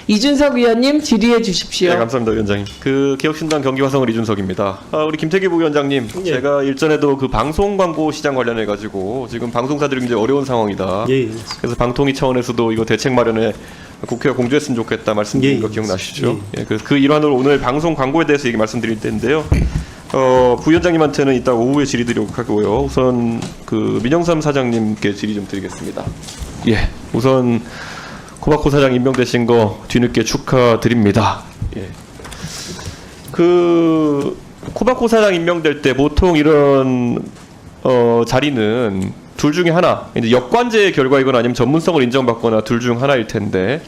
이준석 위원님 질의해 주십시오. 네, 감사합니다, 위원장님. 개혁신당 경기화성을 이준석입니다. 우리 김태기 부위원장님, 제가 일전에도 방송 광고 시장 관련해 가지고 지금 방송사들이 굉장히 어려운 상황이다. 그래서 방통위 차원에서도 이거 대책 마련에 국회가 공조했으면 좋겠다 말씀드린 거 기억나시죠? 그 일환으로 오늘 방송 광고에 대해서 말씀드릴 텐데요. 부위원장님한테는 이따 오후에 질의 드리도록 하고요. 우선 민영삼 사장님께 질의 좀 드리겠습니다. 우선 코바코 사장 임명되신 거 뒤늦게 축하드립니다. 코바코 사장 임명될 때 보통 이런 자리는 둘 중에 하나, 이제 역관제의 결과이거나 아니면 전문성을 인정받거나 둘 중 하나일 텐데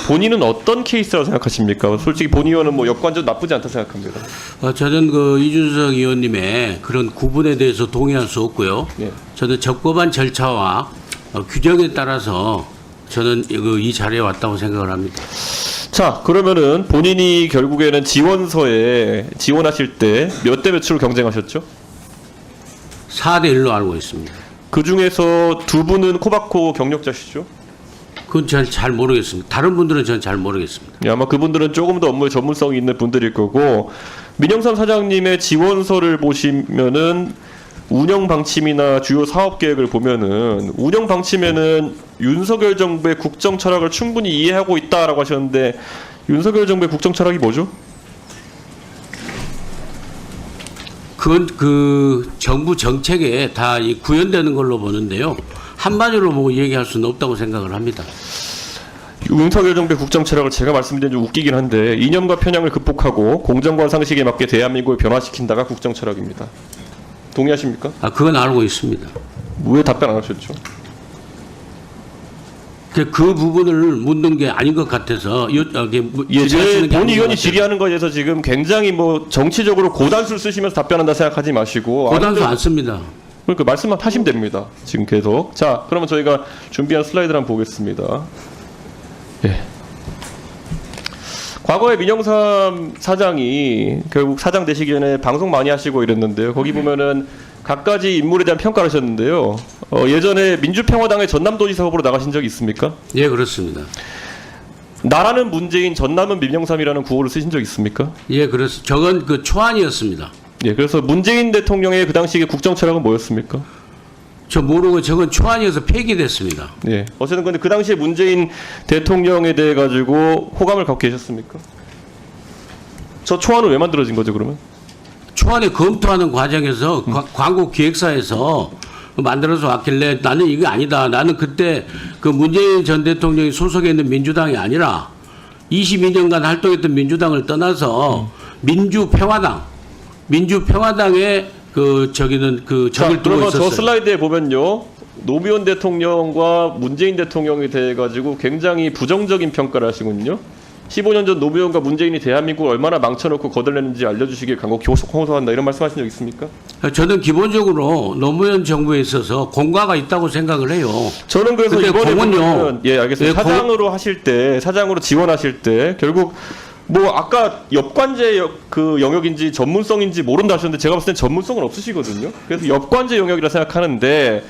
본인은 어떤 케이스라고 생각하십니까? 솔직히 본 의원은 역관제도 나쁘지 않다 생각합니다. 저는 이준석 의원님의 그런 구분에 대해서 동의할 수 없고요. 저는 적법한 절차와 규정에 따라서 저는 이 자리에 왔다고 생각을 합니다. 자, 그러면은 본인이 결국에는 지원서에 지원하실 때 몇 대 몇으로 경쟁하셨죠? 4대 1로 알고 있습니다. 그 중에서 두 분은 코바코 경력자시죠? 그건 전 잘 모르겠습니다. 다른 분들은 전 잘 모르겠습니다. 아마 그분들은 조금 더 업무에 전문성이 있는 분들일 거고, 민영삼 사장님의 지원서를 보시면은 운영 방침이나 주요 사업 계획을 보면은 운영 방침에는 윤석열 정부의 국정 철학을 충분히 이해하고 있다라고 하셨는데 윤석열 정부의 국정 철학이 뭐죠? 그건 정부 정책에 다 구현되는 걸로 보는데요. 한마디로 얘기할 수는 없다고 생각을 합니다. 윤석열 정부의 국정 철학을 제가 말씀드린 좀 웃기긴 한데 이념과 편향을 극복하고 공정과 상식에 맞게 대한민국을 변화시킨다가 국정 철학입니다. 동의하십니까? 그건 알고 있습니다. 왜 답변 안 하셨죠? 그 부분을 묻는 게 아닌 것 같아서 본 의원이 질의하는 거에 대해서 지금 굉장히 정치적으로 고단수를 쓰시면서 답변한다 생각하지 마시고 고단수 안 씁니다. 그러니까 말씀만 하시면 됩니다. 지금 계속. 자, 그러면 저희가 준비한 슬라이드를 한번 보겠습니다. 과거에 민영삼 사장이 결국 사장 되시기 전에 방송 많이 하시고 이랬는데요. 거기 보면은 각가지 인물에 대한 평가를 하셨는데요. 예전에 민주평화당의 전남도지사 후보로 나가신 적이 있습니까? 예, 그렇습니다. 나라는 문재인, 전남은 민영삼이라는 구호를 쓰신 적 있습니까? 예, 저건 초안이었습니다. 그래서 문재인 대통령의 그 당시의 국정 철학은 뭐였습니까? 저 모르고 저건 초안이어서 폐기됐습니다. 어쨌든 근데 그 당시에 문재인 대통령에 대해 가지고 호감을 갖고 계셨습니까? 저 초안은 왜 만들어진 거죠, 그러면? 초안에 검토하는 과정에서 광고 기획사에서 만들어서 왔길래 나는 이거 아니다. 나는 그때 문재인 전 대통령이 소속해 있는 민주당이 아니라 22년간 활동했던 민주당을 떠나서 민주평화당에 적을 두고 있었어요. 저 슬라이드에 보면요. 노무현 대통령과 문재인 대통령에 대해 가지고 굉장히 부정적인 평가를 하시군요. 15년 전 노무현과 문재인이 대한민국을 얼마나 망쳐놓고 거덜냈는지 알려주시길 간곡히 호소한다 이런 말씀하신 적 있습니까? 저는 기본적으로 노무현 정부에 있어서 공과가 있다고 생각을 해요. 저는 그래서 이번에 보면 알겠습니다. 예, 사장으로 지원하실 때 결국 아까 역관제 영역인지 전문성인지 모른다 하셨는데 제가 봤을 땐 전문성은 없으시거든요. 그래서 역관제 영역이라 생각하는데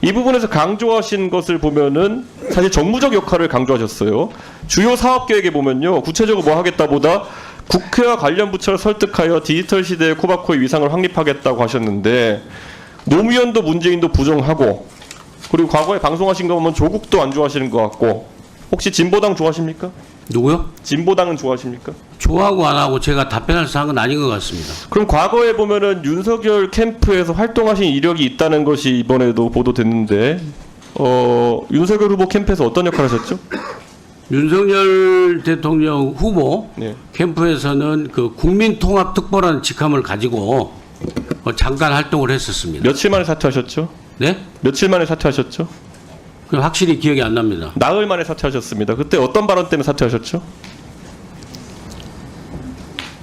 이 부분에서 강조하신 것을 보면은 사실 정무적 역할을 강조하셨어요. 주요 사업 계획에 보면요. 구체적으로 뭐 하겠다보다 국회와 관련 부처를 설득하여 디지털 시대의 코바코의 위상을 확립하겠다고 하셨는데 노무현도 문재인도 부정하고 그리고 과거에 방송하신 거 보면 조국도 안 좋아하시는 것 같고 혹시 진보당 좋아하십니까? 누구요? 진보당은 좋아하십니까? 좋아하고 안 하고 제가 답변할 사항은 아닌 것 같습니다. 그럼 과거에 보면은 윤석열 캠프에서 활동하신 이력이 있다는 것이 이번에도 보도됐는데 윤석열 후보 캠프에서 어떤 역할을 하셨죠? 윤석열 대통령 후보 캠프에서는 국민통합특보라는 직함을 가지고 잠깐 활동을 했었습니다. 며칠 만에 사퇴하셨죠? 네? 며칠 만에 사퇴하셨죠? 확실히 기억이 안 납니다. 나흘 만에 사퇴하셨습니다. 그때 어떤 발언 때문에 사퇴하셨죠?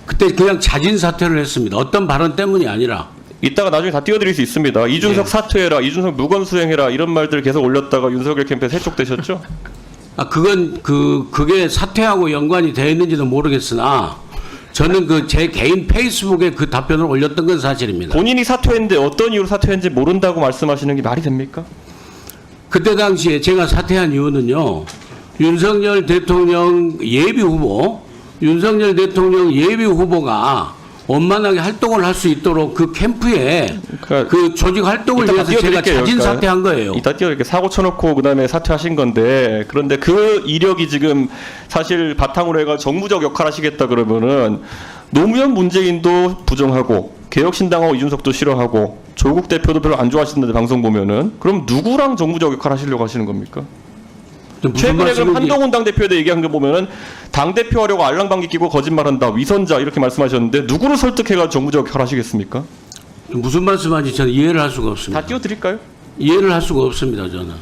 그때 그냥 자진 사퇴를 했습니다. 어떤 발언 때문이 아니라. 이따가 나중에 다 띄워드릴 수 있습니다. 이준석 사퇴해라, 이준석 무건수행해라 이런 말들 계속 올렸다가 윤석열 캠프에서 해촉되셨죠? 그게 사퇴하고 연관이 되어 있는지는 모르겠으나 저는 제 개인 페이스북에 그 답변을 올렸던 건 사실입니다. 본인이 사퇴했는데 어떤 이유로 사퇴했는지 모른다고 말씀하시는 게 말이 됩니까? 그때 당시에 제가 사퇴한 이유는요. 윤석열 대통령 예비 후보가 원만하게 활동을 할 수 있도록 그 캠프에 그러니까 그 조직 활동을 이따 위해서 제가 띄워드릴게요. 자진 그러니까 사퇴한 거예요. 이따 이렇게 사고 쳐놓고 그다음에 사퇴하신 건데, 그런데 그 이력이 지금 사실 바탕으로 해가 정무적 역할 하시겠다 그러면은 노무현 문재인도 부정하고 개혁신당하고 이준석도 싫어하고 조국 대표도 별로 안 좋아하시는데 방송 보면은, 그럼 누구랑 정무적 역할 하시려고 하시는 겁니까? 무슨 최근에 그럼 말씀인지 한동훈 당대표에 얘기한 거 보면은 당대표 하려고 알랑방귀 끼고 거짓말한다, 위선자 이렇게 말씀하셨는데 누구를 설득해가 정무적 역할 하시겠습니까? 무슨 말씀하는지 저는 이해를 할 수가 없습니다. 다 띄워드릴까요? 이해를 할 수가 없습니다. 저는.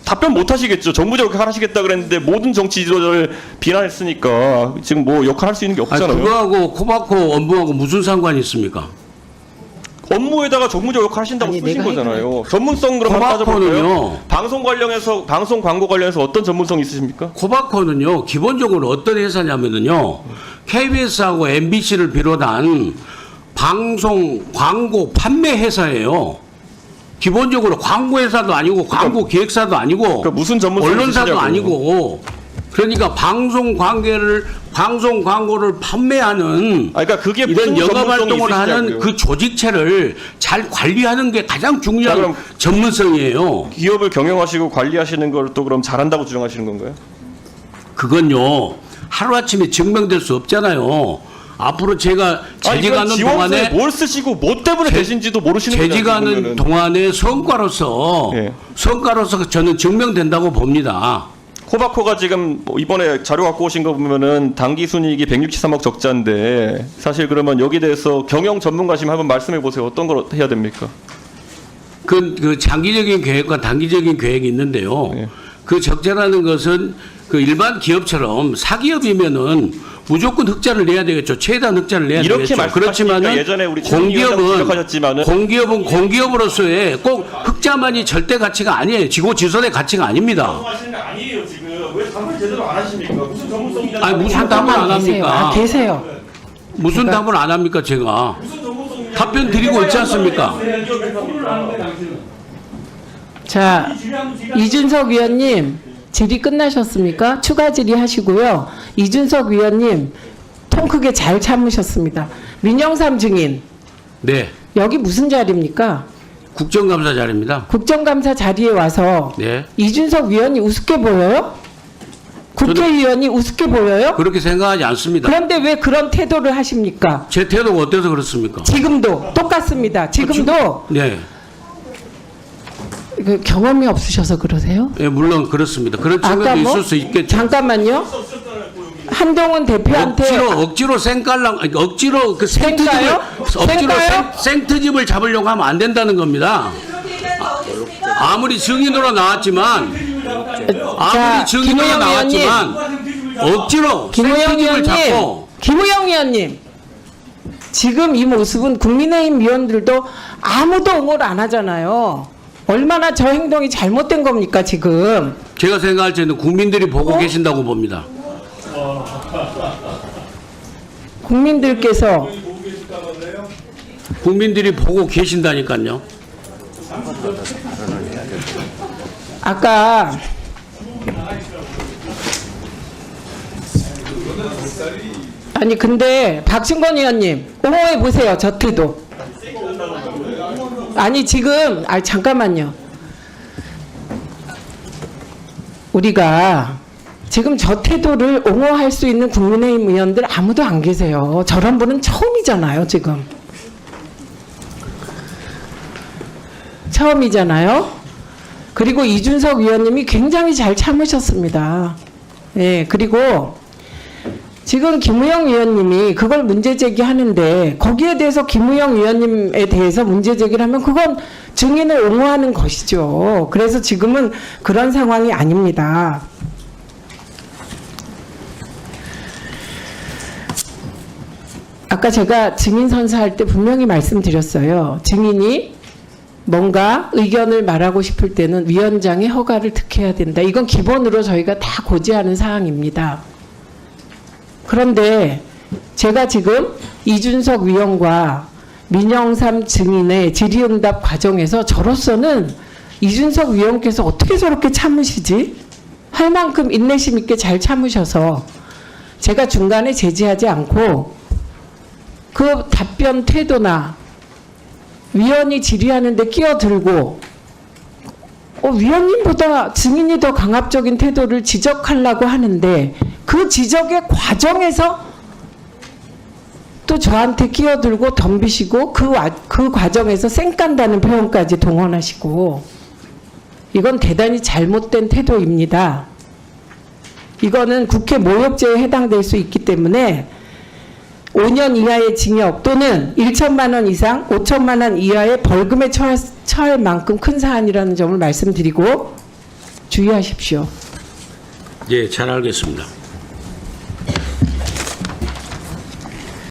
답변 못 하시겠죠. 정무적 역할 하시겠다 그랬는데 모든 정치 지도자를 비난했으니까 지금 뭐 역할 할 수 있는 게 아니, 없잖아요. 그거하고 코바코 업무하고 무슨 상관이 있습니까? 업무에다가 정무적 역할 하신다고 아니, 쓰신 내가 거잖아요. 전문성 그럼 한번 따져볼까요? 코바코는요. 방송 광고 관련해서 어떤 전문성 있으십니까? 코바코는요, 기본적으로 어떤 회사냐면은요, KBS하고 MBC를 비롯한 방송 광고 판매 회사예요. 기본적으로 광고 회사도 아니고 광고 기획사도 아니고 그러니까 무슨 전문성이 언론사도 있으시냐고요. 아니고, 그러니까 방송 광고를 판매하는 그러니까 그게 이런 무슨 영업 전문성이 활동을 하는 있으시냐고요. 그 조직체를 잘 관리하는 게 가장 중요한 자, 그럼 전문성이에요. 기업을 경영하시고 관리하시는 걸 또 그럼 잘한다고 주장하시는 건가요? 그건요, 하루아침에 증명될 수 없잖아요. 앞으로 제가 아니, 재직하는 지원서에 동안에 뭘 쓰시고 뭐 때문에 되신지도 모르시는 거잖아요. 재직하는 그러면은. 동안에 성과로서 예. 저는 증명된다고 봅니다. 코바코가 지금 뭐 이번에 자료 갖고 오신 거 보면은 당기 순이익이 163억 적자인데, 사실 그러면 여기 대해서 경영 전문가시면 한번 말씀해 보세요. 어떤 걸 해야 됩니까? 그 장기적인 계획과 단기적인 계획이 있는데요. 예. 그 적자라는 것은 그 일반 기업처럼 사기업이면은 무조건 흑자를 내야 되겠죠. 최대한 흑자를 내야 이렇게 되겠죠. 말씀하시니까 그렇지만은 예전에 우리 공기업은 지적하셨지만은 공기업으로서의 꼭 흑자만이 절대 가치가 아니에요. 지고지선의 가치가 아닙니다. 하시는 게 아니에요 지금. 왜 답을 제대로 안 하십니까? 무슨 전문성이냐? 아니 무슨 답을 안 합니까? 계세요. 무슨 답을 안 합니까 제가? 답변 드리고 있지 않습니까? 자, 이준석 위원님 질의 끝나셨습니까? 추가 질의하시고요. 이준석 위원님 통 크게 잘 참으셨습니다. 민영삼 증인 네, 여기 무슨 자리입니까? 국정감사 자리입니다. 국정감사 자리에 와서 네, 이준석 위원이 우습게 보여요? 국회의원이 우습게 보여요? 그렇게 생각하지 않습니다. 그런데 왜 그런 태도를 하십니까? 제 태도가 어때서 그렇습니까? 지금도 똑같습니다. 지금도 네, 그 경험이 없으셔서 그러세요? 예, 물론 그렇습니다. 그런 아까 측면도 뭐 있을 수 있겠죠. 잠깐만요. 한동훈 대표한테 억지로 생깔랑 아니, 억지로 그 생까요? 생까요? 생트집을 잡으려고 하면 안 된다는 겁니다. 아무리 증인으로 나왔지만 자, 억지로 김우영 생트집을 위원님, 잡고 김우영 위원님, 지금 이 모습은 국민의힘 위원들도 아무도 옹호를 안 하잖아요. 얼마나 저 행동이 잘못된 겁니까 지금? 제가 생각할 때는 국민들이 보고 계신다고 봅니다. 국민들께서 국민들이 보고 계신다니까요. 아까 아니 근데 박충건 의원님 옹호해 보세요. 저 태도. 아니 지금 잠깐만요. 우리가 지금 저 태도를 옹호할 수 있는 국민의힘 의원들 아무도 안 계세요. 저런 분은 처음이잖아요 지금. 처음이잖아요. 그리고 이준석 위원님이 굉장히 잘 참으셨습니다. 예, 그리고 지금 김우영 위원님이 그걸 문제 제기하는데 거기에 대해서 김우영 위원님에 대해서 문제 제기를 하면 그건 증인을 옹호하는 것이죠. 그래서 지금은 그런 상황이 아닙니다. 아까 제가 증인 선서할 때 분명히 말씀드렸어요. 증인이 뭔가 의견을 말하고 싶을 때는 위원장의 허가를 득해야 된다. 이건 기본으로 저희가 다 고지하는 사항입니다. 그런데 제가 지금 이준석 위원과 민영삼 증인의 질의응답 과정에서 저로서는 이준석 위원께서 어떻게 저렇게 참으시지? 할 만큼 인내심 있게 잘 참으셔서 제가 중간에 제지하지 않고 그 답변 태도나 위원이 질의하는데 끼어들고 위원님보다 증인이 더 강압적인 태도를 지적하려고 하는데 그 지적의 과정에서 또 저한테 끼어들고 덤비시고 그 과정에서 쌩깐다는 표현까지 동원하시고 이건 대단히 잘못된 태도입니다. 이거는 국회 모욕죄에 해당될 수 있기 때문에 5년 이하의 징역 또는 1천만 원 이상 5천만 원 이하의 벌금에 처할 만큼 큰 사안이라는 점을 말씀드리고 주의하십시오. 예, 잘 알겠습니다.